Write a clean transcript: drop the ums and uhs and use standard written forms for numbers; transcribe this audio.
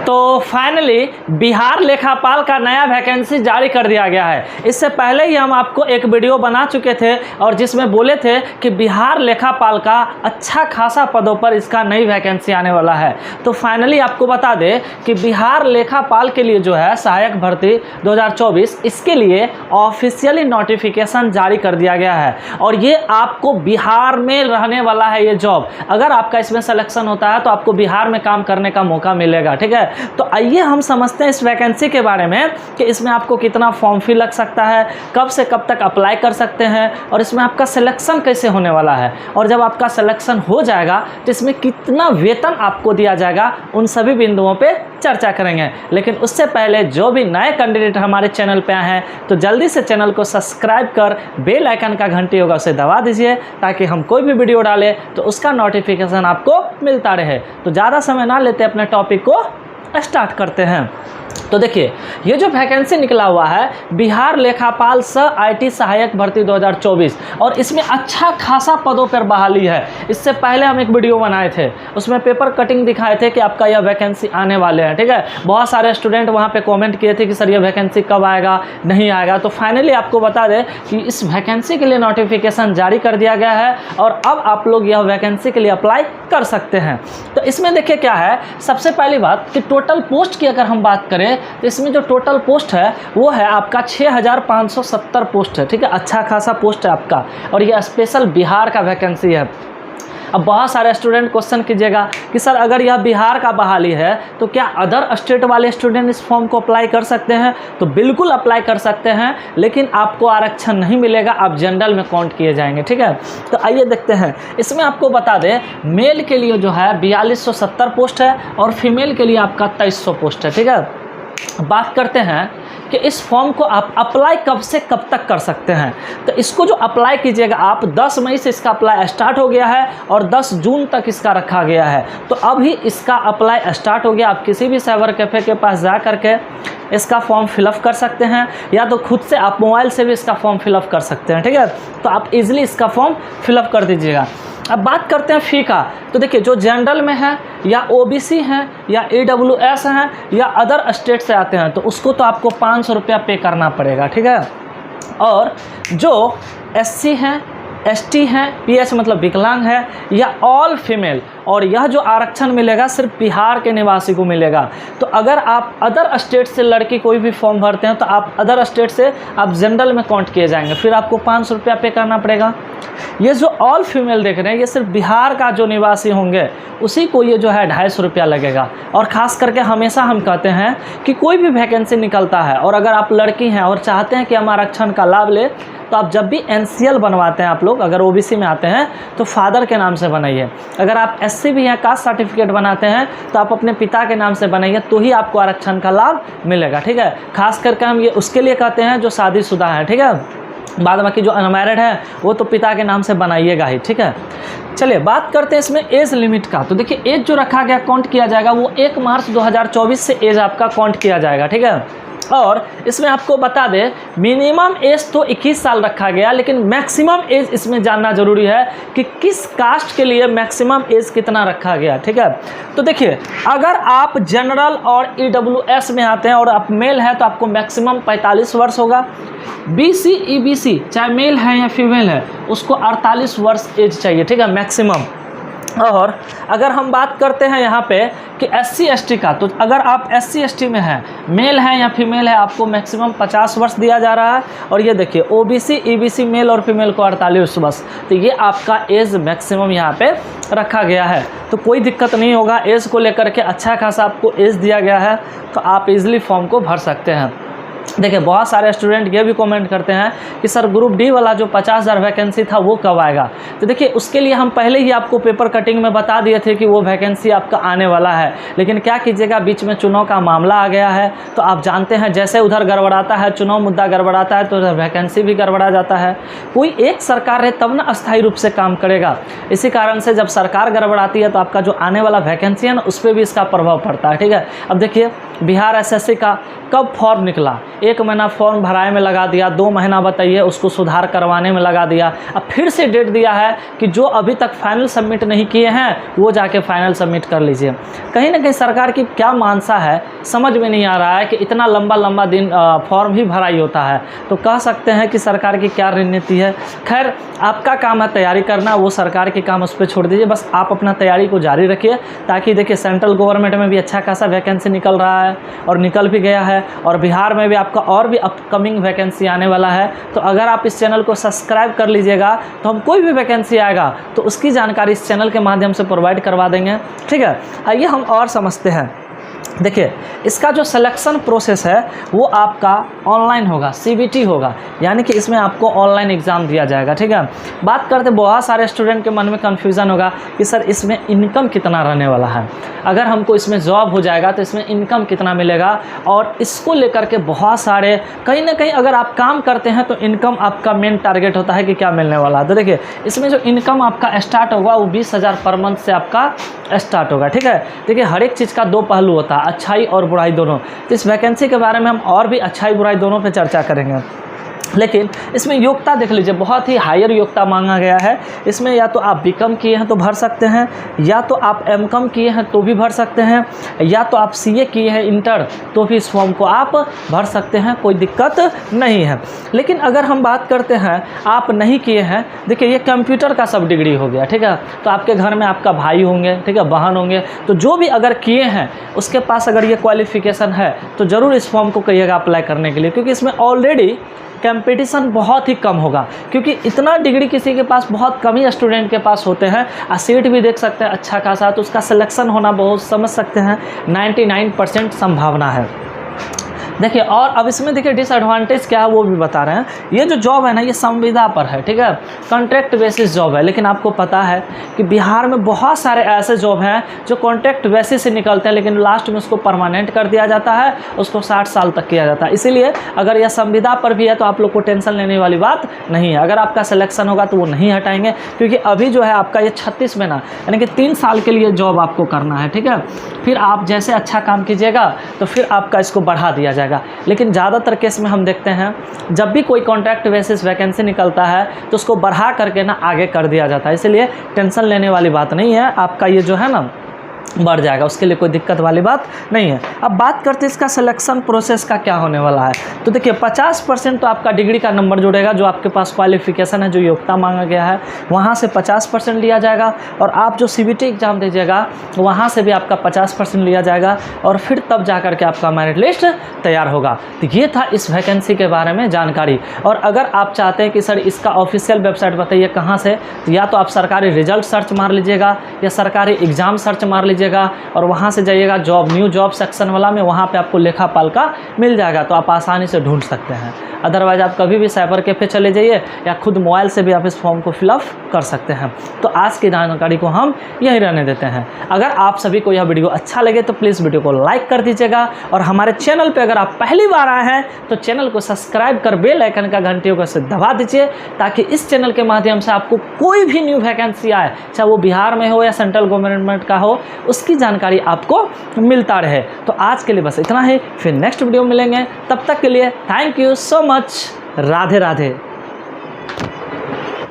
तो फाइनली बिहार लेखापाल का नया वैकेंसी जारी कर दिया गया है। इससे पहले ही हम आपको एक वीडियो बना चुके थे और जिसमें बोले थे कि बिहार लेखापाल का अच्छा खासा पदों पर इसका नई वैकेंसी आने वाला है। तो फाइनली आपको बता दें कि बिहार लेखापाल के लिए जो है सहायक भर्ती 2024 इसके लिए ऑफिशियली नोटिफिकेशन जारी कर दिया गया है और ये आपको बिहार में रहने वाला है ये जॉब। अगर आपका इसमें सिलेक्शन होता है तो आपको बिहार में काम करने का मौका मिलेगा। ठीक है, तो आइए हम समझते हैं इस वैकेंसी के बारे में कि इसमें आपको कितना फॉर्म फी लग सकता है, कब से कब तक अप्लाई कर सकते हैं और इसमें आपका सिलेक्शन कैसे होने वाला है और जब आपका सिलेक्शन हो जाएगा तो इसमें कितना वेतन आपको दिया जाएगा, उन सभी बिंदुओं पे चर्चा करेंगे। लेकिन उससे पहले जो भी नए कैंडिडेट हमारे चैनल पे आए हैं तो जल्दी से चैनल को सब्सक्राइब कर बेल आइकन का घंटी होगा उसे दबा दीजिए ताकि हम कोई भी वीडियो डालें तो उसका नोटिफिकेशन आपको मिलता रहे। तो ज़्यादा समय ना लेते अपने टॉपिक को स्टार्ट करते हैं। तो देखिए ये जो वैकेंसी निकला हुआ है बिहार लेखापाल सह आईटी सहायक भर्ती 2024 और इसमें अच्छा खासा पदों पर बहाली है। इससे पहले हम एक वीडियो बनाए थे उसमें पेपर कटिंग दिखाए थे कि आपका यह वैकेंसी आने वाले हैं। ठीक है, बहुत सारे स्टूडेंट वहां पे कमेंट किए थे कि सर ये वैकेंसी कब आएगा, नहीं आएगा। तो फाइनली आपको बता दें कि इस वैकेंसी के लिए नोटिफिकेशन जारी कर दिया गया है और अब आप लोग यह वैकेंसी के लिए अप्लाई कर सकते हैं। तो इसमें देखिए क्या है, सबसे पहली बात कि टोटल पोस्ट की अगर हम बात करें तो इसमें जो टोटल पोस्ट है वो है आपका 6570 पोस्ट है। ठीक है, अच्छा खासा पोस्ट है आपका और ये स्पेशल बिहार का वैकेंसी है। अब बहुत सारे स्टूडेंट क्वेश्चन कीजिएगा कि सर अगर यह बिहार का बहाली है तो क्या अदर स्टेट वाले स्टूडेंट इस फॉर्म को अप्लाई कर सकते हैं? तो बिल्कुल अप्लाई कर सकते हैं, लेकिन आपको आरक्षण नहीं मिलेगा, आप जनरल में काउंट किए जाएंगे। ठीक है, तो आइए देखते हैं। इसमें आपको बता दें मेल के लिए जो है 4270 पोस्ट है और फीमेल के लिए आपका 2300 पोस्ट है। ठीक है, बात करते हैं कि इस फॉर्म को आप अप्लाई कब से कब तक कर सकते हैं। तो इसको जो अप्लाई कीजिएगा आप 10 मई से इसका अप्लाई स्टार्ट हो गया है और 10 जून तक इसका रखा गया है। तो अभी इसका अप्लाई स्टार्ट हो गया। आप किसी भी साइबर कैफ़े के पास जा करके इसका फॉर्म फिलअप कर सकते हैं या तो खुद से आप मोबाइल से भी इसका फॉर्म फिलअप कर सकते हैं। ठीक है, तो आप इजीली इसका फॉर्म फिलअप कर दीजिएगा। अब बात करते हैं फ़ी का। तो देखिए जो जनरल में है या ओबीसी हैं या ईडब्ल्यूएस हैं या अदर स्टेट से आते हैं तो उसको तो आपको 500 रुपया पे करना पड़ेगा। ठीक है, और जो एससी हैं, एसटी हैं, पीएच मतलब विकलांग है या ऑल फीमेल, और यह जो आरक्षण मिलेगा सिर्फ बिहार के निवासी को मिलेगा। तो अगर आप अदर स्टेट से लड़की कोई भी फॉर्म भरते हैं तो आप अदर स्टेट से आप जनरल में काउंट किए जाएंगे, फिर आपको 500 रुपया पे करना पड़ेगा। ये जो ऑल फीमेल देख रहे हैं ये सिर्फ बिहार का जो निवासी होंगे उसी को ये जो है 250 रुपया लगेगा। और ख़ास करके हमेशा हम कहते हैं कि कोई भी वैकेंसी निकलता है और अगर आप लड़की हैं और चाहते हैं कि हम आरक्षण का लाभ लें तो आप जब भी एनसीएल बनवाते हैं, आप लोग अगर ओबीसी में आते हैं तो फादर के नाम से बनाइए। अगर आप एससी भी हैं, कास्ट सर्टिफिकेट बनाते हैं तो आप अपने पिता के नाम से बनाइए, तो ही आपको आरक्षण का लाभ मिलेगा। ठीक है, खास करके हम ये उसके लिए कहते हैं जो शादीशुदा हैं। ठीक है, बाद बाकी जो अनमैरिड है वो तो पिता के नाम से बनाइएगा ही। ठीक है, चलिए बात करते हैं इसमें एज लिमिट का। तो देखिए एज जो रखा गया काउंट किया जाएगा वो 1 मार्च 2024 से एज आपका काउंट किया जाएगा। ठीक है, और इसमें आपको बता दें मिनिमम एज तो 21 साल रखा गया, लेकिन मैक्सिमम एज इसमें जानना जरूरी है कि किस कास्ट के लिए मैक्सिमम एज कितना रखा गया। ठीक है, तो देखिए अगर आप जनरल और ईडब्ल्यूएस में आते हैं और आप मेल है तो आपको मैक्सिमम 45 वर्ष होगा। बीसी ईबीसी चाहे मेल है या फीमेल है उसको 48 वर्ष एज चाहिए। ठीक है, मैक्सिमम। और अगर हम बात करते हैं यहाँ पे कि एससी एसटी का, तो अगर आप एससी एसटी में हैं, मेल है या फीमेल है, आपको मैक्सिमम 50 वर्ष दिया जा रहा है। और ये देखिए ओबीसी ईबीसी मेल और फीमेल को 48 वर्ष, तो ये आपका एज मैक्सिमम यहाँ पे रखा गया है। तो कोई दिक्कत नहीं होगा, एज को लेकर के अच्छा खासा आपको एज दिया गया है, तो आप इजीली फॉर्म को भर सकते हैं। देखिए बहुत सारे स्टूडेंट ये भी कमेंट करते हैं कि सर ग्रुप डी वाला जो 50,000 वैकेंसी था वो कब आएगा। तो देखिए उसके लिए हम पहले ही आपको पेपर कटिंग में बता दिए थे कि वो वैकेंसी आपका आने वाला है, लेकिन क्या कीजिएगा बीच में चुनाव का मामला आ गया है। तो आप जानते हैं जैसे उधर गड़बड़ाता है, चुनाव मुद्दा गड़बड़ाता है तो उधर वैकेंसी भी गड़बड़ा जाता है। कोई एक सरकार है तब ना अस्थायी रूप से काम करेगा। इसी कारण से जब सरकार गड़बड़ाती है तो आपका जो आने वाला वैकेंसी है ना उस पर भी इसका प्रभाव पड़ता है। ठीक है, अब देखिए बिहार एसएससी का कब फॉर्म निकला, 1 महीना फॉर्म भराए में लगा दिया, 2 महीना बताइए उसको सुधार करवाने में लगा दिया। अब फिर से डेट दिया है कि जो अभी तक फाइनल सबमिट नहीं किए हैं वो जाके फाइनल सबमिट कर लीजिए। कहीं ना कहीं सरकार की क्या मानसा है समझ में नहीं आ रहा है कि इतना लंबा दिन फॉर्म ही भराई होता है। तो कह सकते हैं कि सरकार की क्या रणनीति है। खैर आपका काम है तैयारी करना, वो सरकार के काम उस पर छोड़ दीजिए। बस आप अपना तैयारी को जारी रखिए, ताकि देखिए सेंट्रल गवर्नमेंट में भी अच्छा खासा वैकेंसी निकल रहा है और निकल भी गया है, और बिहार में भी आपका और भी अपकमिंग वैकेंसी आने वाला है। तो अगर आप इस चैनल को सब्सक्राइब कर लीजिएगा तो हम कोई भी वैकेंसी आएगा तो उसकी जानकारी इस चैनल के माध्यम से प्रोवाइड करवा देंगे। ठीक है, आइए हम और समझते हैं। देखिए इसका जो सिलेक्शन प्रोसेस है वो आपका ऑनलाइन होगा, CBT होगा, यानी कि इसमें आपको ऑनलाइन एग्ज़ाम दिया जाएगा। ठीक है, बात करते बहुत सारे स्टूडेंट के मन में कन्फ्यूज़न होगा कि सर इसमें इनकम कितना रहने वाला है, अगर हमको इसमें जॉब हो जाएगा तो इसमें इनकम कितना मिलेगा, और इसको लेकर के बहुत सारे कहीं ना कहीं अगर आप काम करते हैं तो इनकम आपका मेन टारगेट होता है कि क्या मिलने वाला है। तो देखिए इसमें जो इनकम आपका स्टार्ट होगा वो 20,000 पर मंथ से आपका स्टार्ट होगा। ठीक है, देखिए हर एक चीज़ का 2 पहलू होता है, अच्छाई और बुराई दोनों। तो इस वैकेंसी के बारे में हम और भी अच्छाई बुराई दोनों पे चर्चा करेंगे। लेकिन इसमें योग्यता देख लीजिए, बहुत ही हायर योग्यता मांगा गया है। इसमें या तो आप BCom किए हैं तो भर सकते हैं, या तो आप MCom किए हैं तो भी भर सकते हैं, या तो आप CA किए हैं इंटर तो भी इस फॉर्म को आप भर सकते हैं, कोई दिक्कत नहीं है। लेकिन अगर हम बात करते हैं आप नहीं किए हैं, देखिए ये कंप्यूटर का सब डिग्री हो गया। ठीक है, तो आपके घर में आपका भाई होंगे, ठीक है, बहन होंगे, तो जो भी अगर किए हैं उसके पास अगर ये क्वालिफिकेशन है तो ज़रूर इस फॉर्म को कहिएगा अप्लाई करने के लिए, क्योंकि इसमें ऑलरेडी कंपटीशन बहुत ही कम होगा, क्योंकि इतना डिग्री किसी के पास बहुत कम ही स्टूडेंट के पास होते हैं। सीट भी देख सकते हैं अच्छा खासा, तो उसका सिलेक्शन होना बहुत समझ सकते हैं 99% संभावना है। देखिए और अब इसमें देखिए डिसएडवांटेज क्या है वो भी बता रहे हैं। ये जो जॉब है ना ये संविदा पर है, ठीक है, कॉन्ट्रैक्ट बेसिस जॉब है। लेकिन आपको पता है कि बिहार में बहुत सारे ऐसे जॉब हैं जो कॉन्ट्रैक्ट बेसिस से निकलते हैं, लेकिन लास्ट में उसको परमानेंट कर दिया जाता है, उसको 60 साल तक किया जाता है। इसीलिए अगर यह संविदा पर भी है तो आप लोग को टेंशन लेने वाली बात नहीं है। अगर आपका सिलेक्शन होगा तो वो नहीं हटाएंगे, क्योंकि अभी जो है आपका ये 36 महीना यानी कि 3 साल के लिए जॉब आपको करना है। ठीक है, फिर आप जैसे अच्छा काम कीजिएगा तो फिर आपका इसको बढ़ा दिया जाएगा। लेकिन ज़्यादातर केस में हम देखते हैं जब भी कोई कॉन्ट्रैक्ट बेसिस वैकेंसी निकलता है तो उसको बढ़ा करके ना आगे कर दिया जाता है। इसलिए टेंशन लेने वाली बात नहीं है, आपका ये जो है ना बढ़ जाएगा, उसके लिए कोई दिक्कत वाली बात नहीं है। अब बात करते हैं इसका सिलेक्शन प्रोसेस का क्या होने वाला है। तो देखिए 50% तो आपका डिग्री का नंबर जुड़ेगा, जो आपके पास क्वालिफिकेशन है, जो योग्यता मांगा गया है वहाँ से 50% लिया जाएगा, और आप जो CBT एग्ज़ाम दीजिएगा वहाँ से भी आपका 50% लिया जाएगा, और फिर तब जा कर के आपका मेरिट लिस्ट तैयार होगा। तो ये था इस वैकेंसी के बारे में जानकारी। और अगर आप चाहते हैं कि सर इसका ऑफिशियल वेबसाइट बताइए कहाँ से, तो या तो आप सरकारी रिजल्ट सर्च मार लीजिएगा या सरकारी एग्ज़ाम सर्च मार लीजिएगा, और वहाँ से जाइएगा जॉब न्यू जॉब सेक्शन वाला में, वहाँ पे आपको लेखापाल का मिल जाएगा, तो आप आसानी से ढूंढ सकते हैं। अदरवाइज़ आप कभी भी साइबर कैफे चले जाइए या खुद मोबाइल से भी आप इस फॉर्म को फिलअप कर सकते हैं। तो आज की जानकारी को हम यहीं रहने देते हैं। अगर आप सभी को यह वीडियो अच्छा लगे तो प्लीज़ वीडियो को लाइक कर दीजिएगा, और हमारे चैनल पे अगर आप पहली बार आए हैं तो चैनल को सब्सक्राइब कर बेल आइकन का घंटियों को से दबा दीजिए, ताकि इस चैनल के माध्यम से आपको कोई भी न्यू वैकेंसी आए, चाहे वो बिहार में हो या सेंट्रल गवर्नमेंट का हो, उसकी जानकारी आपको मिलता रहे। तो आज के लिए बस इतना ही, फिर नेक्स्ट वीडियो मिलेंगे। तब तक के लिए thank you so much. Radhe Radhe.